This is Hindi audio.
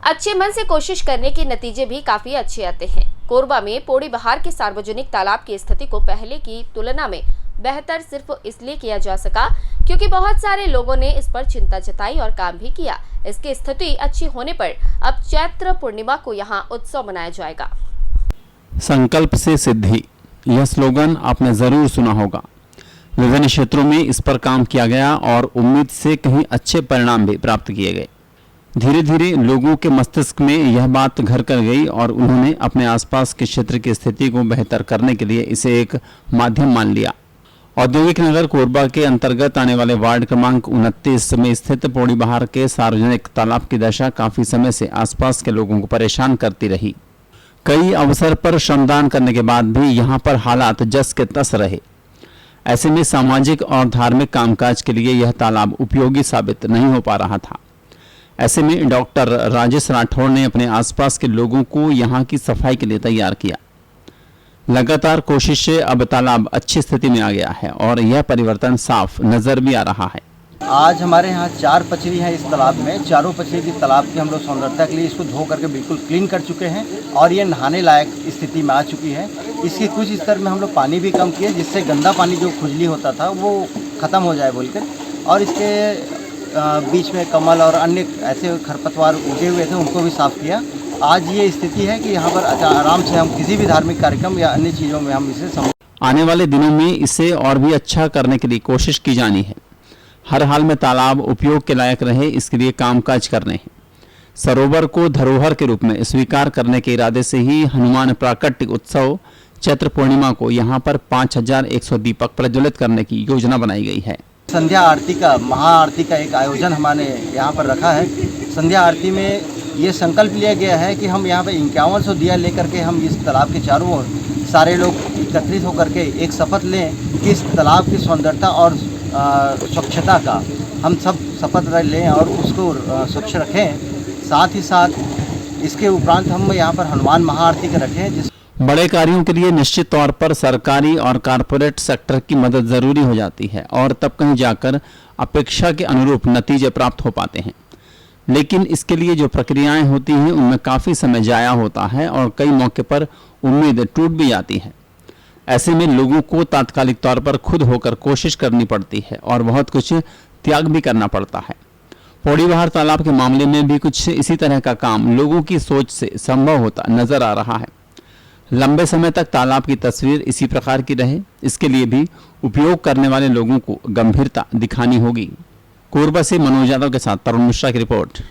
अच्छे मन से कोशिश करने के नतीजे भी काफी अच्छे आते हैं। कोरबा में पौड़ी बहार के सार्वजनिक तालाब की स्थिति को पहले की तुलना में बेहतर सिर्फ इसलिए किया जा सका क्योंकि बहुत सारे लोगों ने इस पर चिंता जताई और काम भी किया। इसकी स्थिति अच्छी होने पर अब चैत्र पूर्णिमा को यहां उत्सव मनाया जाएगा। संकल्प से सिद्धि, यह स्लोगन आपने जरूर सुना होगा। विभिन्न क्षेत्रों में इस पर काम किया गया और उम्मीद से कहीं अच्छे परिणाम भी प्राप्त किए गए। धीरे धीरे लोगों के मस्तिष्क में यह बात घर कर गई और उन्होंने अपने आसपास के क्षेत्र की स्थिति को बेहतर करने के लिए इसे एक माध्यम मान लिया। औद्योगिक नगर कोरबा के अंतर्गत आने वाले वार्ड क्रमांक 29 में स्थित पौड़ी बहार के सार्वजनिक तालाब की दशा काफी समय से आसपास के लोगों को परेशान करती रही। कई अवसर पर श्रमदान करने के बाद भी यहाँ पर हालात जस के तस रहे। ऐसे में सामाजिक और धार्मिक कामकाज के लिए यह तालाब उपयोगी साबित नहीं हो पा रहा था। ऐसे में डॉक्टर राजेश राठौड़ ने अपने आसपास के लोगों को यहाँ की सफाई के लिए तैयार किया। लगातार कोशिश से अब तालाब अच्छी स्थिति में आ गया है और यह परिवर्तन साफ नजर भी आ रहा है। आज हमारे यहाँ 4 पचरी हैं इस तालाब में। चारों पचरी की तालाब की हम लोग सौंदर्यता के लिए इसको धो करके बिल्कुल क्लीन कर चुके हैं और ये नहाने लायक स्थिति में आ चुकी है। इसके कुछ स्तर में हम लोग पानी भी कम किए जिससे गंदा पानी जो खुजली होता था वो ख़त्म हो जाए बोलकर, और इसके बीच में कमल और अन्य ऐसे खरपतवार उगे हुए थे उनको भी साफ़ किया। आज ये स्थिति है कि यहाँ पर आराम से हम किसी भी धार्मिक कार्यक्रम या अन्य चीज़ों में हम इसे आने वाले दिनों में इसे और भी अच्छा करने के लिए कोशिश की जानी है। हर हाल में तालाब उपयोग के लायक रहे, इसके लिए कामकाज करने हैं। सरोवर को धरोहर के रूप में स्वीकार करने के इरादे से ही हनुमान प्राकट्य उत्सव चैत्र पूर्णिमा को यहाँ पर 5100 दीपक प्रज्वलित करने की योजना बनाई गई है। संध्या आरती का, महाआरती का एक आयोजन हमने यहाँ पर रखा है। संध्या आरती में ये संकल्प लिया गया है कि हम यहाँ पर 5100 दिया लेकर के हम इस तालाब के चारों ओर सारे लोग एकत्रित होकर के एक शपथ लें कि इस तालाब की सुंदरता और स्वच्छता का हम सब शपथ लें और उसको स्वच्छ रखें। साथ ही साथ इसके उपरांत हम यहाँ पर हनुमान महाआरती का रखें। जिस बड़े कार्यों के लिए निश्चित तौर पर सरकारी और कारपोरेट सेक्टर की मदद जरूरी हो जाती है और तब कहीं जाकर अपेक्षा के अनुरूप नतीजे प्राप्त हो पाते हैं। लेकिन इसके लिए जो प्रक्रियाएं होती हैं उनमें काफ़ी समय जाया होता है और कई मौके पर उम्मीद टूट भी जाती है। ऐसे में लोगों को तात्कालिक तौर पर खुद होकर कोशिश करनी पड़ती है और बहुत कुछ त्याग भी करना पड़ता है। पौड़ी बहार तालाब के मामले में भी कुछ इसी तरह का काम लोगों की सोच से संभव होता नजर आ रहा है। लंबे समय तक तालाब की तस्वीर इसी प्रकार की रहे, इसके लिए भी उपयोग करने वाले लोगों को गंभीरता दिखानी होगी। कोरबा से मनोज यादव के साथ तरुण मिश्रा की रिपोर्ट।